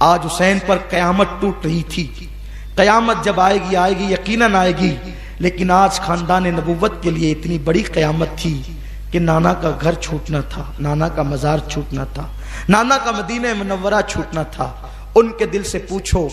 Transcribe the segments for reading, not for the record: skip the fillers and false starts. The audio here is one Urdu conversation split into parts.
آج حسین پر قیامت ٹوٹ رہی تھی. قیامت جب آئے گی یقیناً آئے گی، لیکن آج خاندان نبوت کے لیے اتنی بڑی قیامت تھی کہ نانا کا گھر چھوٹنا تھا، نانا کا مزار چھوٹنا تھا، نانا کا مدینہ منورہ چھوٹنا تھا. ان کے دل سے پوچھو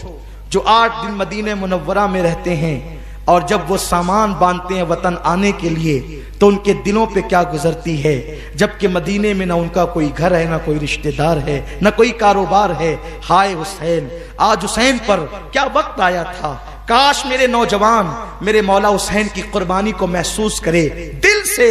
جو 8 دن مدینہ منورہ میں رہتے ہیں اور جب وہ سامان باندھتے ہیں وطن آنے کے لیے تو ان کے دلوں پہ کیا گزرتی ہے، جبکہ مدینے میں نہ ان کا کوئی گھر ہے، نہ کوئی رشتہ دار ہے، نہ کوئی کاروبار ہے. ہائے حسین، آج حسین پر کیا وقت آیا تھا. کاش میرے نوجوان میرے مولا حسین کی قربانی کو محسوس کرے دل سے.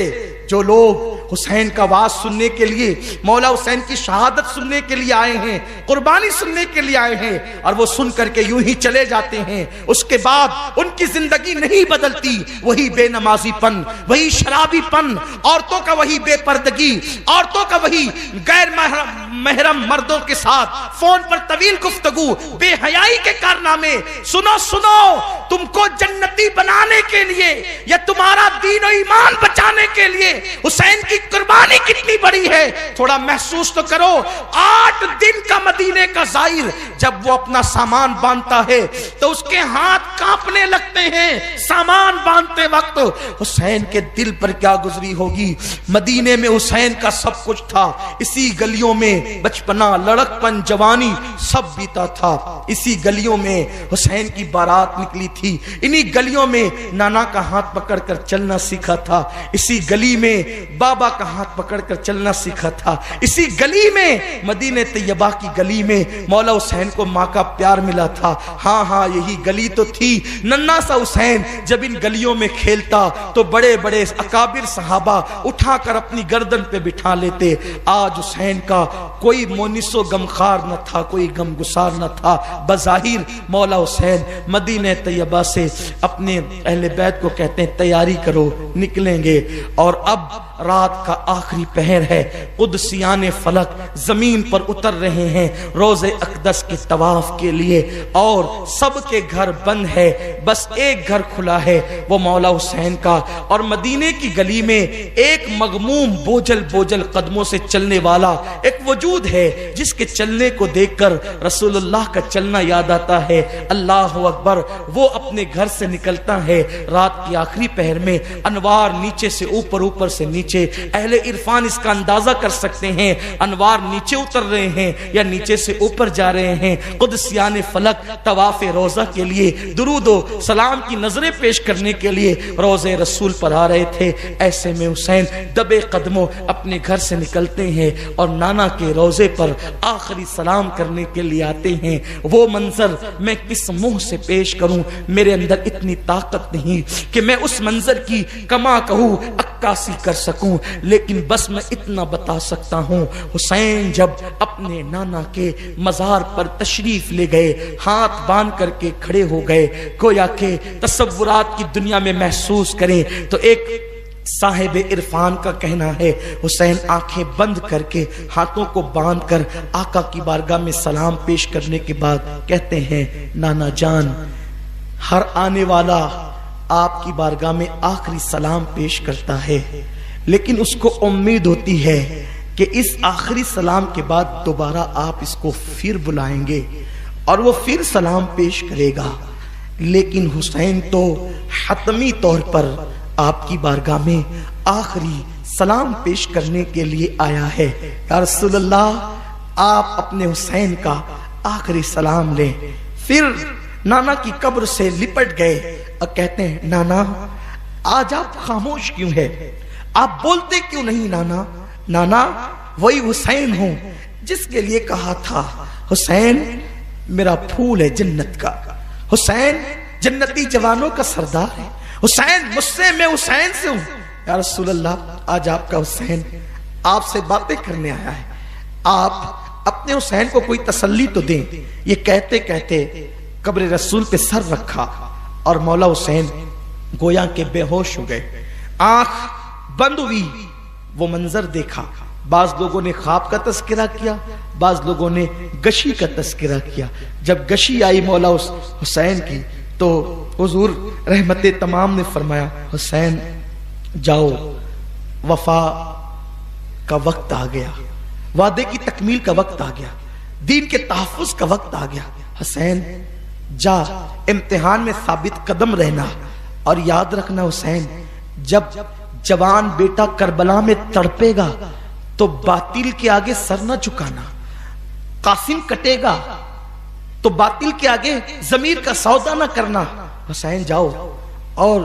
جو لوگ حسین کا واز سننے کے لیے، مولا حسین کی شہادت سننے کے لیے آئے ہیں، قربانی سننے کے لیے آئے ہیں، اور وہ سن کر کے یوں ہی چلے جاتے ہیں، اس کے بعد ان کی زندگی نہیں بدلتی. وہی بے نمازی پن، وہی شرابی پن، عورتوں کا وہی بے پردگی، عورتوں کا وہی غیر محرم مردوں کے ساتھ فون پر طویل گفتگو، بے حیائی کے کارنامے. سنو سنو، تم کو جنتی بنانے کے لیے یا تمہارا دین و ایمان بچانے کے لیے حسین کی قربانی کتنی بڑی ہے تھوڑا محسوس تو کرو. 8 دن کا مدینے کا زائر جب وہ اپنا سامان باندھتا ہے تو اس کے ہاتھ کانپنے لگتے ہیں. سامان باندھتے وقت حسین کے دل پر کیا گزری ہوگی. مدینے میں حسین کا سب کچھ تھا، اسی گلیوں میں بچپنا، لڑکپن، جوانی سب بیتا تھا. اسی گلیوں میں حسین کی بارات نکلی تھی، انہی گلیوں میں نانا کا ہاتھ پکڑ کر چلنا سیکھا تھا، اسی گلی میں بابا کا ہاتھ پکڑ کر چلنا سیکھا تھا، اسی گلی میں مدینہ طیبہ کی گلی میں مولا حسین کو ماں کا پیار ملا تھا. ہاں یہی گلی تو تھی. ننھا سا حسین جب ان گلیوں میں کھیلتا تو بڑے بڑے اکابر صحابہ اٹھا کر اپنی گردن پہ بٹھا لیتے. آج حسین کا کوئی مونس و غمخوار نہ تھا، کوئی غم گسار نہ تھا. بظاہر مولا حسین مدینہ طیبہ سے اپنے اہل بیت کو کہتے ہیں تیاری کرو، نکلیں گے. اور اب رات کا آخری پہر ہے، قدسیان فلک زمین پر اتر رہے ہیں روضہ اقدس کے طواف کے لیے، اور سب کے گھر بند ہے، بس ایک گھر کھلا ہے، وہ مولا حسین کا. اور مدینے کی گلی میں ایک مغموم بوجھل قدموں سے چلنے والا ایک وجود ہے جس کے چلنے کو دیکھ کر رسول اللہ کا چلنا یاد آتا ہے. اللہ اکبر. وہ اپنے گھر سے نکلتا ہے رات کی آخری پہر میں. انوار نیچے سے اوپر سے نیچے، اہل عرفان اس کا اندازہ کر سکتے ہیں انوار نیچے اتر رہے ہیں یا نیچے سے اوپر جا رہے ہیں. قدسیان فلک طواف روضہ کے لیے درود و سلام کی نظریں پیش کرنے کے لیے روضہ رسول پر آ رہے تھے. ایسے میں حسین دبے قدموں اپنے گھر سے نکلتے ہیں اور نانا کے روضے پر آخری سلام کرنے کے لیے آتے ہیں. وہ منظر میں کس منہ سے پیش کروں، میرے اندر اتنی طاقت نہیں کہ میں اس منظر کی کما کہوں عکاسی کر سکوں، لیکن بس میں اتنا بتا سکتا ہوں. حسین جب اپنے نانا کے مزار پر تشریف لے گئے، ہاتھ باندھ کر کے کھڑے ہو گئے، گویا کہ تصورات کی دنیا میں محسوس کریں تو ایک صاحب عرفان کا کہنا ہے حسین آنکھیں بند کر کے ہاتھوں کو باندھ کر آقا کی بارگاہ میں سلام پیش کرنے کے بعد کہتے ہیں نانا جان، ہر آنے والا آپ کی بارگاہ میں آخری سلام پیش کرتا ہے، لیکن اس کو امید ہوتی ہے کہ اس آخری سلام کے بعد دوبارہ آپ اس کو پھر بلائیں گے اور وہ پھر سلام پیش کرے گا. لیکن حسین تو حتمی طور پر آپ کی بارگاہ میں آخری سلام پیش کرنے کے لیے آیا ہے. یا رسول اللہ، آپ اپنے حسین کا آخری سلام لیں. پھر نانا کی قبر سے لپٹ گئے اور کہتے ہیں نانا آج آپ خاموش کیوں ہے، آپ بولتے کیوں نہیں نانا؟ نانا وہی حسین ہوں جس کے لیے کہا تھا حسین میرا پھول ہے جنت کا، حسین جنتی جوانوں کا سردار ہے، حسین مجھ سے، میں حسین سے ہوں. یا رسول اللہ، آج آپ کا حسین آپ سے باتیں کرنے آیا ہے، آپ اپنے حسین کو کوئی تسلی تو دیں. یہ کہتے کہتے قبر رسول پہ سر رکھا اور مولا حسین گویا کے بے ہوش ہو گئے، آنکھ بند ہوئی. وہ منظر دیکھا. بعض لوگوں نے خواب کا تذکرہ کیا، بعض لوگوں نے گشی کا تذکرہ کیا. جب گشی آئی مولا حسین کی تو حضور رحمت تمام نے فرمایا حسین جاؤ، وفا کا وقت آ گیا، وعدے کی تکمیل کا وقت آ گیا. دین کے تحفظ کا وقت آ گیا، حسین جا امتحان میں ثابت قدم رہنا، اور یاد رکھنا حسین جب جوان بیٹا کربلا میں تڑپے گا تو باطل کے آگے سر نہ جھکانا، قاسم کٹے گا تو باطل کے آگے ضمیر کا سودا نہ کرنا۔ حسین جاؤ، اور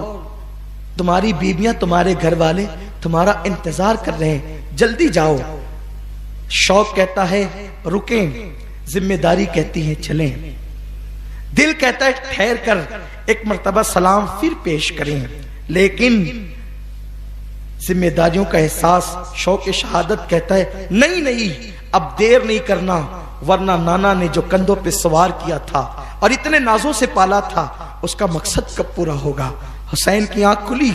تمہاری بیویاں تمہارے گھر والے تمہارا انتظار کر رہے ہیں، جلدی جاؤ۔ شوق کہتا ہے رکیں، ذمہ داری کہتی ہے چلیں، دل کہتا ہے ٹھہر کر ایک مرتبہ سلام پھر پیش کریں، لیکن ذمہ داریوں کا احساس شوق شہادت کہتا ہے نہیں اب دیر نہیں کرنا، ورنہ نانا نے جو کندھوں پہ سوار کیا تھا اور اتنے نازوں سے پالا تھا اس کا مقصد کب پورا ہوگا۔ حسین کی آنکھ کھلی،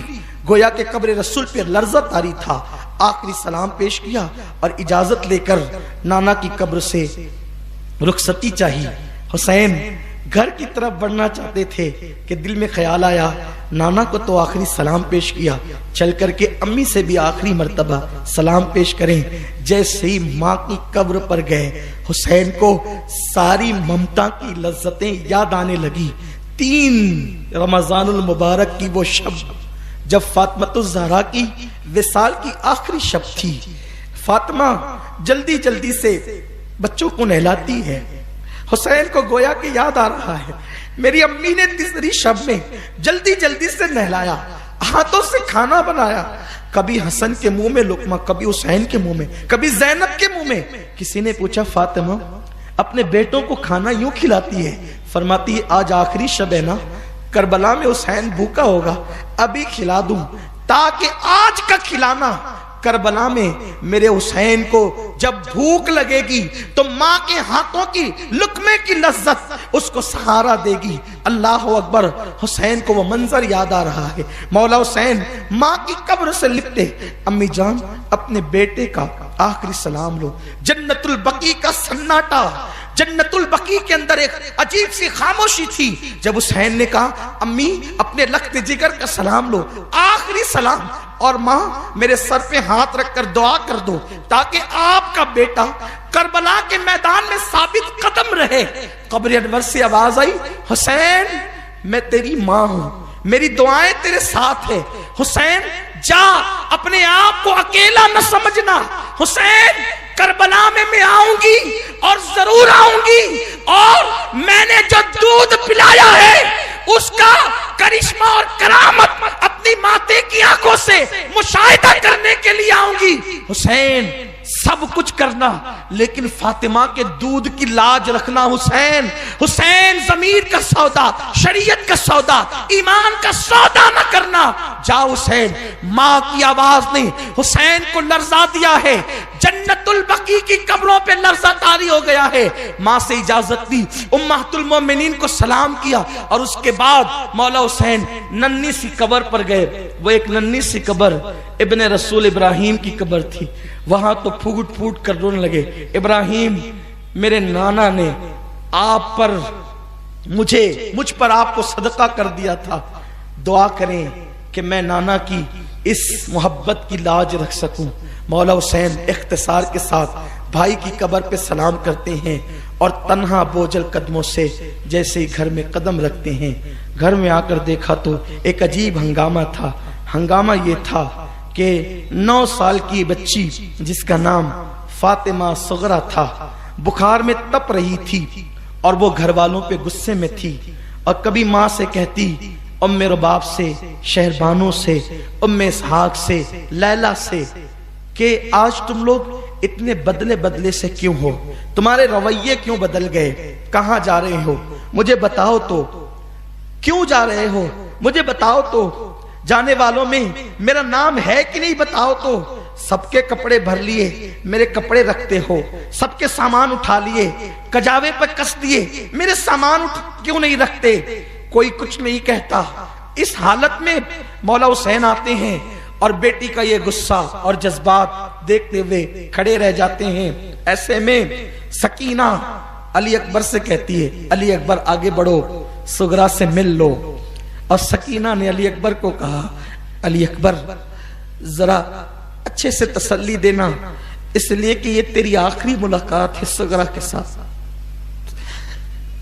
گویا کہ قبر رسول پہ لرزہ طاری تھا، آخری سلام پیش کیا اور اجازت لے کر نانا کی قبر سے رخصتی چاہی۔ حسین گھر کی طرف بڑھنا چاہتے تھے کہ دل میں خیال آیا نانا کو تو آخری سلام پیش کیا، چل کر کے امی سے بھی آخری مرتبہ سلام پیش کریں۔ جیسے ہی ماں کی قبر پر گئے، حسین کو ساری ممتا کی لذتیں یاد آنے لگی۔ 3 رمضان المبارک کی وہ شب جب فاطمہ الزہرا کی وصال کی آخری شب تھی، فاطمہ جلدی سے بچوں کو نہلاتی ہے، حسین کو گویا کہ یاد آ رہا ہے میری امی نے تیسری شب میں جلدی سے نہلایا، ہاتھوں سے کھانا بنایا، کبھی حسن کے منہ میں لقمہ، کبھی حسین کے منہ میں، کبھی زینب کے منہ میں۔ کسی نے پوچھا فاطمہ اپنے بیٹوں کو کھانا یوں کھلاتی ہے؟ فرماتی ہے آج آخری شب ہے نا، کربلا میں حسین بھوکا ہوگا، ابھی کھلا دوں تاکہ آج کا کھلانا کربلا میں میرے حسین کو جب بھوک لگے گی تو ماں کے ہاتھوں کی لقمے کی لذت اس کو سہارا دے گی۔ اللہ اکبر، حسین کو وہ منظر یاد آ رہا ہے، مولا حسین ماں کی قبر سے لپٹے، امی جان اپنے بیٹے کا آخری سلام لو۔ جنت البقیع کا سناٹا، جنت البقیع کے اندر ایک عجیب سی خاموشی تھی جب حسین نے کہا امی اپنے لخت جگر کا سلام لو، آخری سلام، اور ماں میرے سر پہ ہاتھ رکھ کر دعا کر دو تاکہ آپ کا بیٹا کربلا کے میدان میں ثابت قدم رہے۔ قبر انور سے آواز آئی حسین میں تیری ماں ہوں، میری دعائیں تیرے ساتھ ہیں، حسین جا اپنے آپ کو اکیلا نہ سمجھنا، حسین کربلا میں آؤں گی اور ضرور آؤں گی، اور میں نے جو دودھ پلایا ہے اس کا کرشمہ اور کرامت اپنی ماتے کی آنکھوں سے مشاہدہ کرنے کے لیے آؤں گی۔ حسین سب کچھ کرنا لیکن فاطمہ کے دودھ کی لاج رکھنا۔ حسین حسین ضمیر کا سودا، شریعت کا سودا، ایمان کا سودا نہ کرنا۔ جا حسین، ماں کی آواز نے حسین کو لرزا دیا ہے، جنت البقیع کی قبروں پہ لرزہ طاری ہو گیا ہے۔ ماں سے اجازت دی، امہات المومنین کو سلام کیا، اور اس کے بعد مولا حسین ننھی سی قبر پر گئے۔ وہ ایک ننھی سی قبر ابن رسول ابراہیم کی قبر تھی، وہاں تو پھوٹ کر رونے لگے، ابراہیم میرے نانا نے آپ پر مجھ پر آپ کو صدقہ کر دیا تھا، دعا کریں کہ میں نانا کی اس محبت کی لاج رکھ سکوں۔ مولا حسین اختصار کے ساتھ بھائی کی قبر پہ سلام کرتے ہیں اور تنہا بوجھل قدموں سے جیسے ہی گھر میں قدم رکھتے ہیں، گھر میں آ کر دیکھا تو ایک عجیب ہنگامہ تھا۔ ہنگامہ یہ تھا کہ 9 سال کی بچی جس کا نام فاطمہ صغرا تھا بخار میں تپ رہی تھی، اور وہ گھر والوں پہ غصے میں تھی، اور کبھی ماں سے کہتی، ام رباب سے، شہربانوں سے، ام اسحاق سے، لیلا سے، کہ آج تم لوگ اتنے بدلے سے کیوں ہو، تمہارے رویے کیوں بدل گئے، کہاں جا رہے ہو، مجھے بتاؤ تو، کیوں جا رہے ہو مجھے بتاؤ تو، جانے والوں میں میرا نام ہے کہ نہیں بتاؤ تو، سب کے کپڑے بھر لیے میرے کپڑے رکھتے ہو، سب کے سامان اٹھا لیے کجاوے پر کس دیے میرے سامان کیوں نہیں رکھتے، کوئی کچھ نہیں کہتا۔ اس حالت میں مولا حسین آتے ہیں اور بیٹی کا یہ غصہ اور جذبات دیکھتے ہوئے کھڑے رہ جاتے ہیں۔ ایسے میں سکینہ علی اکبر سے کہتی ہے علی اکبر آگے بڑھو، صغرا سے مل لو، اور سکینہ نے علی اکبر کو کہا علی اکبر ذرا اچھے سے تسلی دینا، اس لیے کہ یہ تیری آخری ملاقات ہے صغرا کے ساتھ۔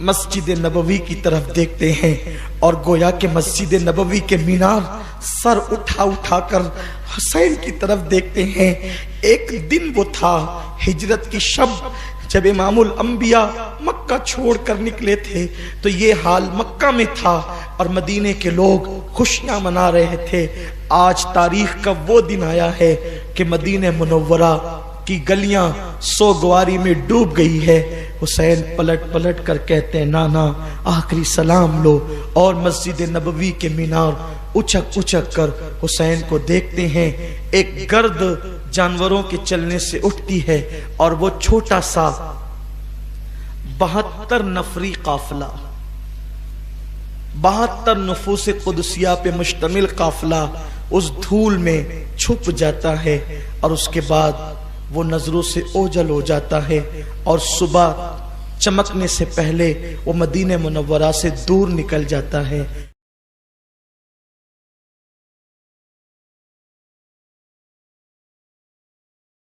مسجد نبوی کی طرف دیکھتے ہیں اور گویا کہ مسجد نبوی کے مینار سر اٹھا اٹھا کر حسین کی طرف دیکھتے ہیں۔ ایک دن وہ تھا ہجرت کی شب، جب امام الانبیاء مکہ چھوڑ کر نکلے تھے تو یہ حال مکہ میں تھا اور مدینے کے لوگ خوشیاں منا رہے تھے۔ آج تاریخ کا وہ دن آیا ہے کہ مدینہ منورہ کی گلیاں سوگواری میں ڈوب گئی ہے۔ حسین پلٹ پلٹ کر کہتے ہیں نانا آخری سلام لو، اور مسجد نبوی کے مینار اچک اچک کر حسین کو دیکھتے ہیں۔ ایک گرد جانوروں کے چلنے سے اٹھتی ہے اور وہ چھوٹا سا 72 نفری قافلہ، 72 نفوس قدسیہ پہ مشتمل قافلہ اس دھول میں چھپ جاتا ہے، اور اس کے بعد وہ نظروں سے اوجھل ہو جاتا ہے، اور صبح چمکنے سے پہلے وہ مدینہ منورہ سے دور نکل جاتا ہے۔